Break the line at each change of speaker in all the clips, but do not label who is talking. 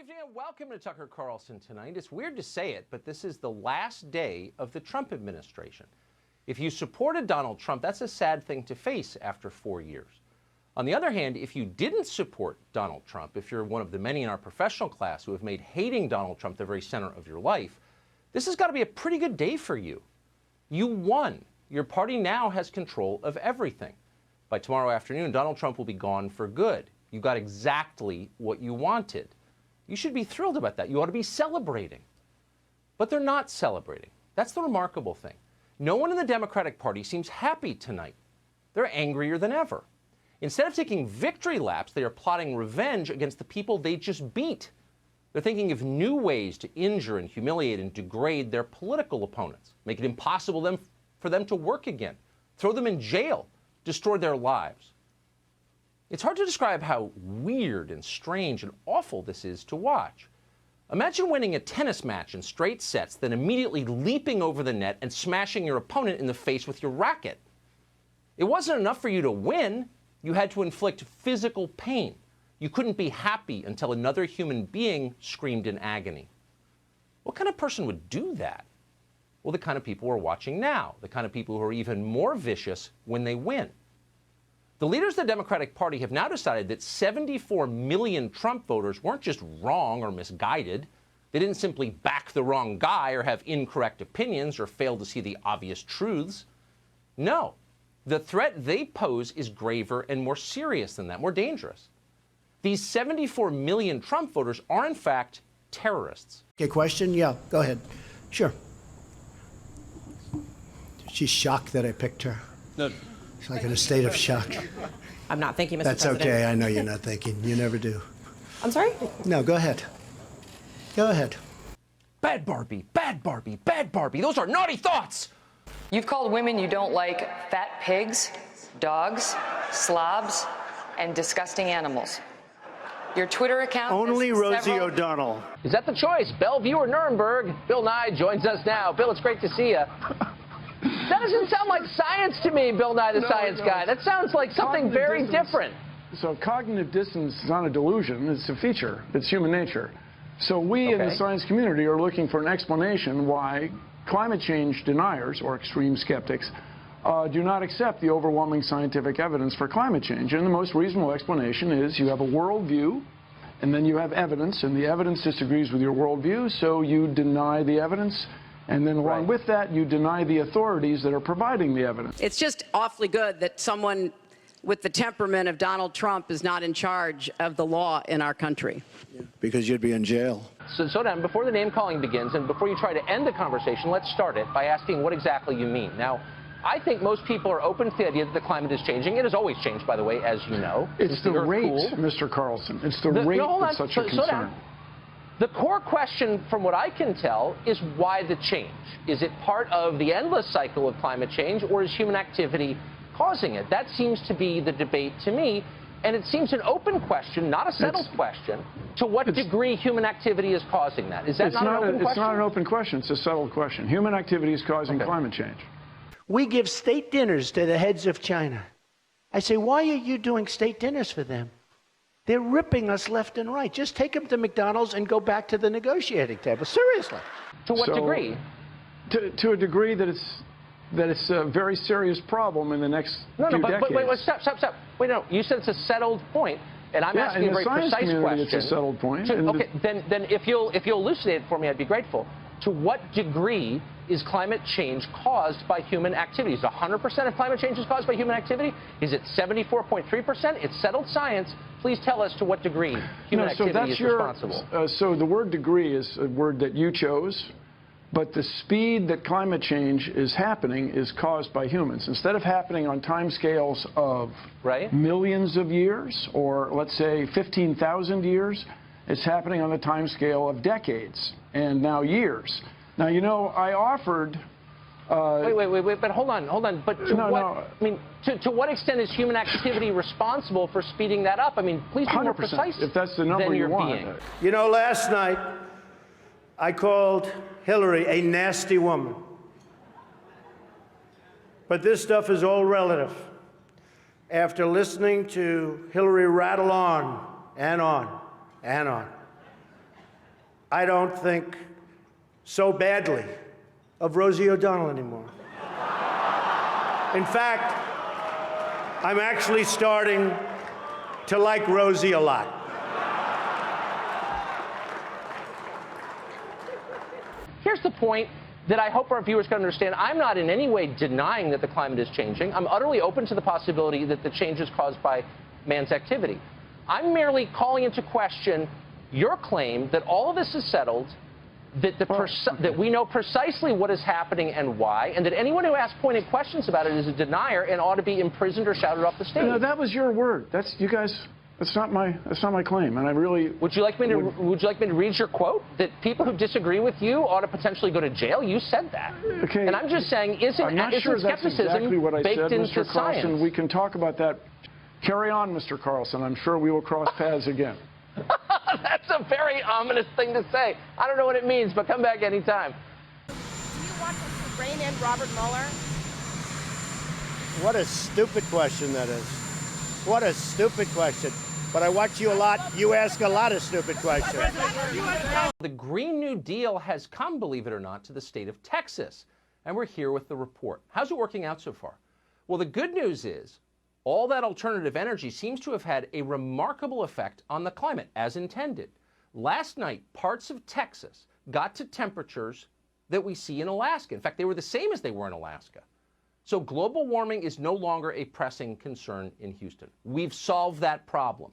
evening and welcome to Tucker Carlson tonight. It's weird to say it, but this is the last day of the Trump administration. If you supported Donald Trump, that's a sad thing to face after 4 years. On the other hand, if you didn't support Donald Trump, if you're one of the many in our professional class who have made hating Donald Trump the very center of your life, this has got to be a pretty good day for you. You won. Your party now has control of everything. By tomorrow afternoon, Donald Trump will be gone for good. You got exactly what you wanted. You should be thrilled about that. You ought to be celebrating. But they're not celebrating. That's the remarkable thing. No one in the Democratic Party seems happy tonight. They're angrier than ever. Instead of taking victory laps, they are plotting revenge against the people they just beat. They're thinking of new ways to injure and humiliate and degrade their political opponents, make it impossible for them to work again, throw them in jail, destroy their lives. It's hard to describe how weird and strange and awful this is to watch. Imagine winning a tennis match in straight sets, then immediately leaping over the net and smashing your opponent in the face with your racket. It wasn't enough for you to win. You had to inflict physical pain. You couldn't be happy until another human being screamed in agony. What kind of person would do that? Well, the kind of people we're watching now, the kind of people who are even more vicious when they win. The leaders of the Democratic Party have now decided that 74 million Trump voters weren't just wrong or misguided. They didn't simply back the wrong guy or have incorrect opinions or fail to see the obvious truths. No, the threat they pose is graver and more serious than that, more dangerous. These 74 million Trump voters are, in fact, terrorists.
Okay, question? Yeah, go ahead. Sure. She's shocked that I picked her.
No.
She's like in a state of shock.
I'm not thinking, Mr.
That's
President.
okay. I know you're not thinking. You never do.
I'm sorry?
No, go ahead. Go ahead.
Bad Barbie, bad Barbie, bad Barbie. Those are naughty thoughts.
You've called women you don't like fat pigs, dogs, slobs, and disgusting animals. Your Twitter account
Only
has
Rosie
several...
O'Donnell.
Is that the choice? Bellevue or Nuremberg? Bill Nye joins us now. Bill, it's great to see you. That doesn't sound like science to me, Bill Nye, the science guy. That sounds like something very different.
So cognitive dissonance is not a delusion. It's a feature. It's human nature. So we in the science community are looking for an explanation why climate change deniers, or extreme skeptics, do not accept the overwhelming scientific evidence for climate change. And the most reasonable explanation is you have a worldview, and then you have evidence, and the evidence disagrees with your worldview, so you deny the evidence. And then along with that, you deny the authorities that are providing the evidence.
It's just awfully good that someone with the temperament of Donald Trump is not in charge of the law in our country.
Because you'd be in jail.
So Dan, before the name-calling begins, and before you try to end the conversation, let's start it by asking what exactly you mean. Now, I think most people are open to the idea that the climate is changing. It has always changed, by the way, as you know.
It's the rate, Mr. Carlson. It's the rate that's such a concern.
The core question, from what I can tell, is why the change? Is it part of the endless cycle of climate change, or is human activity causing it? That seems to be the debate to me, and it seems an open question, not a settled question, to what degree human activity is causing that. Is that not an open question?
It's not an open question. It's a settled question. Human activity is causing climate change.
We give state dinners to the heads of China. I say, why are you doing state dinners for them? They're ripping us left and right. Just take them to McDonald's and go back to the negotiating table. Seriously.
To what degree?
To a degree that it's a very serious problem in the next few decades.
But wait, stop. Wait, no, you said it's a settled point, and I'm asking a very precise question.
It's a settled point.
Okay, then if you'll elucidate it for me, I'd be grateful. To what degree is climate change caused by human activity? Is 100% of climate change is caused by human activity? Is it 74.3%? It's settled science. Please tell us to what degree human activity is responsible.
So the word degree is a word that you chose, but the speed that climate change is happening is caused by humans. Instead of happening on timescales of millions of years, or let's say 15,000 years, it's happening on the timescale of decades and now years. Now, you know, I offered...
Wait, but hold on. But to what extent is human activity responsible for speeding that up? I mean, please be more precise.
If that's the number you want.
You know, last night, I called Hillary a nasty woman. But this stuff is all relative. After listening to Hillary rattle on and on and on, I don't think so badly of Rosie O'Donnell anymore. In fact, I'm actually starting to like Rosie a lot.
Here's the point that I hope our viewers can understand. I'm not in any way denying that the climate is changing. I'm utterly open to the possibility that the change is caused by man's activity. I'm merely calling into question your claim that all of this is settled, that, that we know precisely what is happening and why, and that anyone who asks pointed questions about it is a denier and ought to be imprisoned or shouted off the stage.
No, that was your word. That's you guys. That's not my claim, and I really.
Would you like me to read your quote that people who disagree with you ought to potentially go to jail? You said that.
Okay.
And I'm just saying,
I'm not sure that's exactly what I
baked
said,
into
Mr. Carlson.
science?
We can talk about that. Carry on, Mr. Carlson. I'm sure we will cross paths again.
That's a very ominous thing to say. I don't know what it means, but come back anytime.
Do you want us to rein in Robert Mueller?
What a stupid question that is. What a stupid question. But I watch you a lot. You ask a lot of stupid questions.
The Green New Deal has come, believe it or not, to the state of Texas. And we're here with the report. How's it working out so far? Well, the good news is all that alternative energy seems to have had a remarkable effect on the climate, as intended. Last night, parts of Texas got to temperatures that we see in Alaska. In fact, they were the same as they were in Alaska. So global warming is no longer a pressing concern in Houston. We've solved that problem.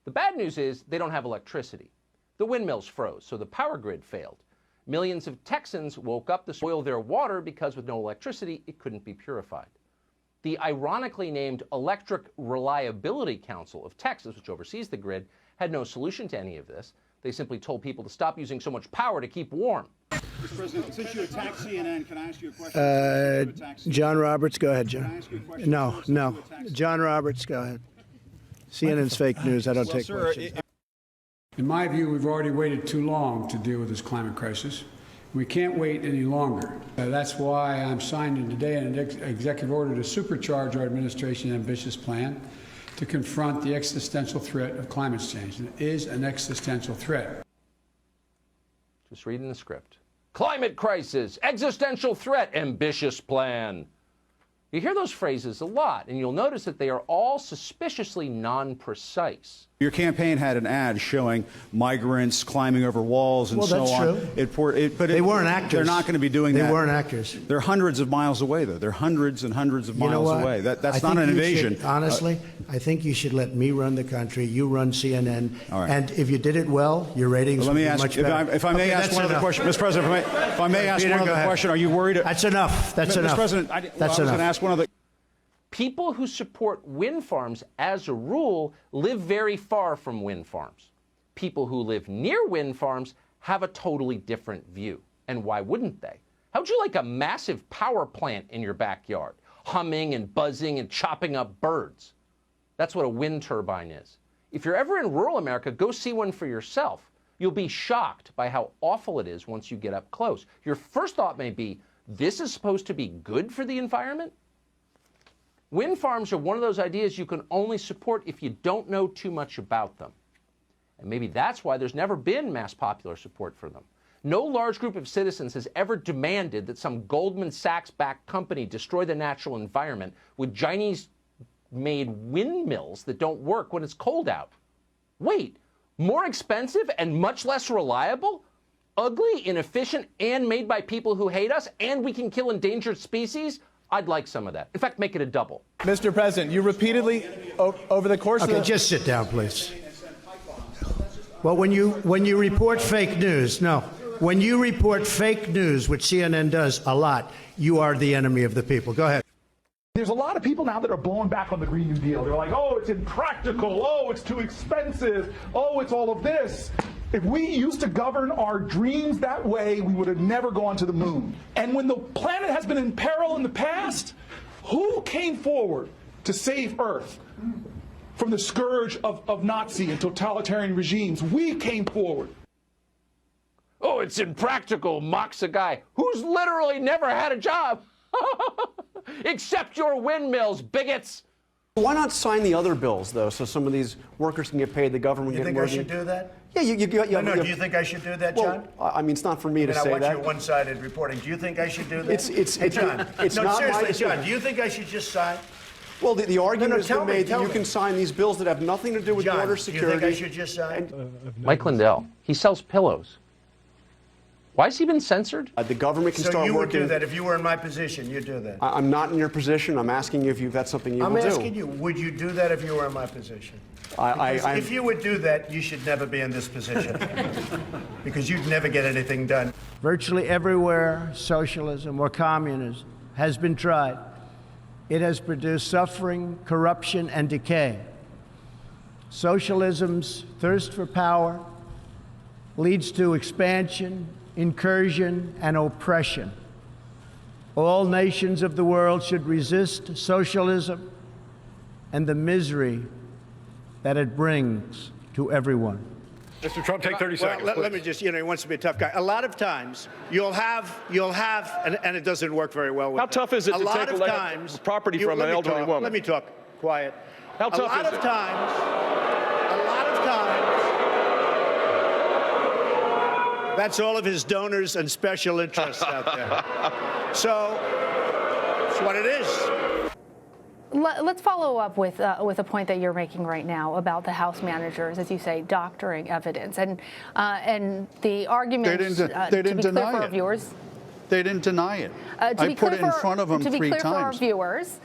The bad news is they don't have electricity. The windmills froze, so the power grid failed. Millions of Texans woke up to boil their water because with no electricity, it couldn't be purified. The ironically named Electric Reliability Council of Texas, which oversees the grid, had no solution to any of this. They simply told people to stop using so much power to keep warm.
Mr. President, since you attacked CNN, can I ask you a question?
John Roberts, go ahead, John. No. John Roberts, go ahead. CNN's fake news. I don't take questions.
In my view, we've already waited too long to deal with this climate crisis. We can't wait any longer. That's why I'm signing today an executive order to supercharge our administration's ambitious plan to confront the existential threat of climate change. It is an existential threat.
Just reading the script. Climate crisis, existential threat, ambitious plan. You hear those phrases a lot, and you'll notice that they are all suspiciously non-precise.
Your campaign had an ad showing migrants climbing over walls and so on.
Well, that's true.
But
they weren't actors.
They're not going to be doing that.
They weren't actors.
They're hundreds of miles away, though. They're hundreds and hundreds of miles away. That's not an invasion.
Honestly, I think you should let me run the country. You run CNN.
All right.
And if you did it well, your ratings would be much better.
If I may ask one other question, Mr. President, if I may ask one other question, are you worried?
That's enough. That's enough.
Mr. President, I was going to ask one other.
People who support wind farms, as a rule, live very far from wind farms. People who live near wind farms have a totally different view. And why wouldn't they? How'd you like a massive power plant in your backyard, humming and buzzing and chopping up birds? That's what a wind turbine is. If you're ever in rural America, go see one for yourself. You'll be shocked by how awful it is once you get up close. Your first thought may be, this is supposed to be good for the environment? Wind farms are one of those ideas you can only support if you don't know too much about them. And maybe that's why there's never been mass popular support for them. No large group of citizens has ever demanded that some Goldman Sachs-backed company destroy the natural environment with Chinese-made windmills that don't work when it's cold out. Wait, more expensive and much less reliable? Ugly, inefficient, and made by people who hate us, and we can kill endangered species? I'd like some of that. In fact, make it a double.
Mr. President, you repeatedly, over the course of the...
Okay, just sit down, please. Well, when you report fake news, when you report fake news, which CNN does a lot, you are the enemy of the people. Go ahead.
There's a lot of people now that are blowing back on the Green New Deal. They're like, oh, it's impractical. Oh, it's too expensive. Oh, it's all of this. If we used to govern our dreams that way, we would have never gone to the moon. And when the planet has been in peril in the past, who came forward to save Earth from the scourge of Nazi and totalitarian regimes? We came forward.
Oh, it's impractical, mocks a guy who's literally never had a job. Except your windmills, bigots.
Why not sign the other bills, though, so some of these workers can get paid, the government
You
get
think
more?
I should do that?
Yeah, do you think I should do that, John?
Well, I mean, it's not for me to say that.
I watch your one-sided reporting. Do you think I should do that?
John, it's
no,
not
seriously,
my
John, do you think I should just sign?
Well, the argument has been made that you can sign these bills that have nothing to do with border security.
Do you think I should just sign?
Mike Lindell, he sells pillows. Why has he been censored?
The government can start working.
So you would do that if you were in my position? You'd do that?
I'm not in your position. I'm asking you if that's something you will do.
I'm asking you, would you do that if you were in my position? If you would do that, you should never be in this position. Because you'd never get anything done.
Virtually everywhere socialism or communism has been tried, it has produced suffering, corruption, and decay. Socialism's thirst for power leads to expansion, incursion, and oppression. All nations of the world should resist socialism and the misery that it brings to everyone.
Mr. Trump, take 30 seconds.
Let me just, he wants to be a tough guy. A lot of times, you'll have, and it doesn't work very well with
How tough is it to take property from an elderly woman?
Let me talk. Quiet.
How tough is it?
A lot of times, that's all of his donors and special interests out there. So, it's what it is.
Let's follow up with a point that you're making right now about the House managers, as you say, doctoring evidence, and the argument.
They didn't
to be
deny
clear for our
it.
viewers.
They didn't deny it.
I
put it in front of them 3 times.
To be clear for our viewers,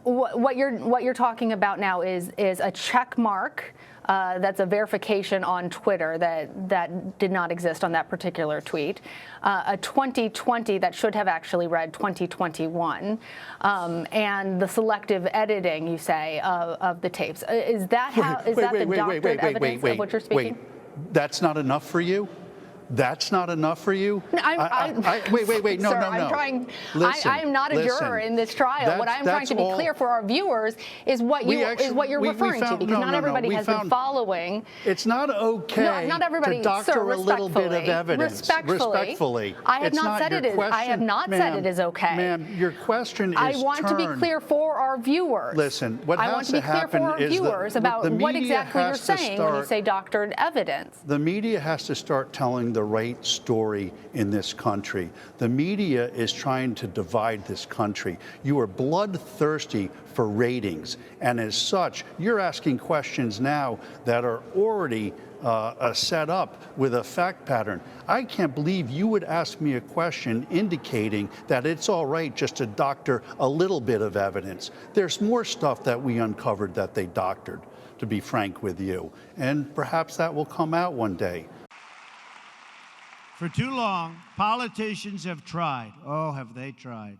what you're talking about now is a check mark. That's a verification on Twitter that did not exist on that particular tweet. A 2020 that should have actually read 2021, and the selective editing, you say, of the tapes. Is that the doctored evidence of what you're speaking?
Wait, that's not enough for you? That's not enough for you?
Wait.
No,
Sir,
no.
I'm not a juror in this trial. What I'm trying to be clear for our viewers is what you're referring to, because not everybody has been following.
It's not okay to doctor a little bit of evidence. Respectfully.
I have not said it is okay.
Ma'am, your question is
I want to be clear for our viewers.
Listen, what has to happen is
I want to be clear for our viewers about what exactly you're saying when you say doctored evidence.
The media has to start telling the right story in this country. The media is trying to divide this country. You are bloodthirsty for ratings, and as such, you're asking questions now that are already set up with a fact pattern. I can't believe you would ask me a question indicating that it's all right just to doctor a little bit of evidence. There's more stuff that we uncovered that they doctored, to be frank with you, and perhaps that will come out one day.
For too long, politicians have tried, have they tried,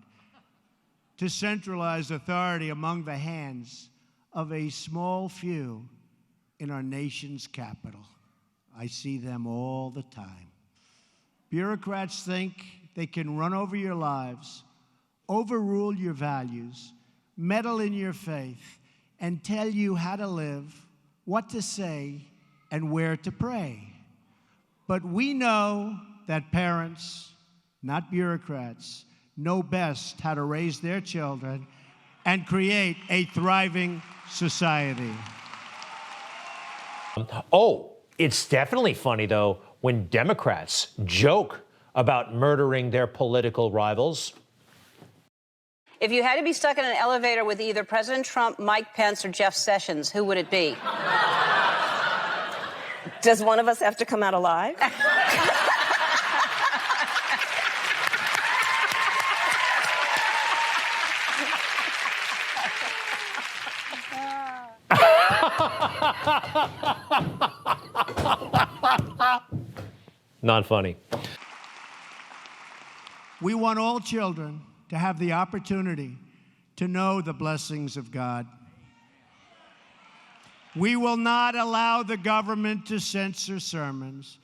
to centralize authority among the hands of a small few in our nation's capital. I see them all the time. Bureaucrats think they can run over your lives, overrule your values, meddle in your faith, and tell you how to live, what to say, and where to pray. But we know that parents, not bureaucrats, know best how to raise their children and create a thriving society.
It's definitely funny, though, when Democrats joke about murdering their political rivals.
If you had to be stuck in an elevator with either President Trump, Mike Pence, or Jeff Sessions, who would it be?
Does one of us have to come out alive?
Not funny.
We want all children to have the opportunity to know the blessings of God. We will not allow the government to censor sermons,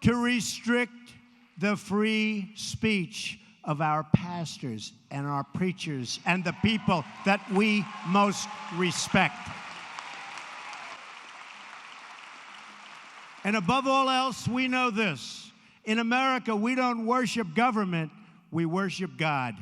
to restrict the free speech of our pastors and our preachers and the people that we most respect. And above all else, we know this. In America, we don't worship government, we worship God.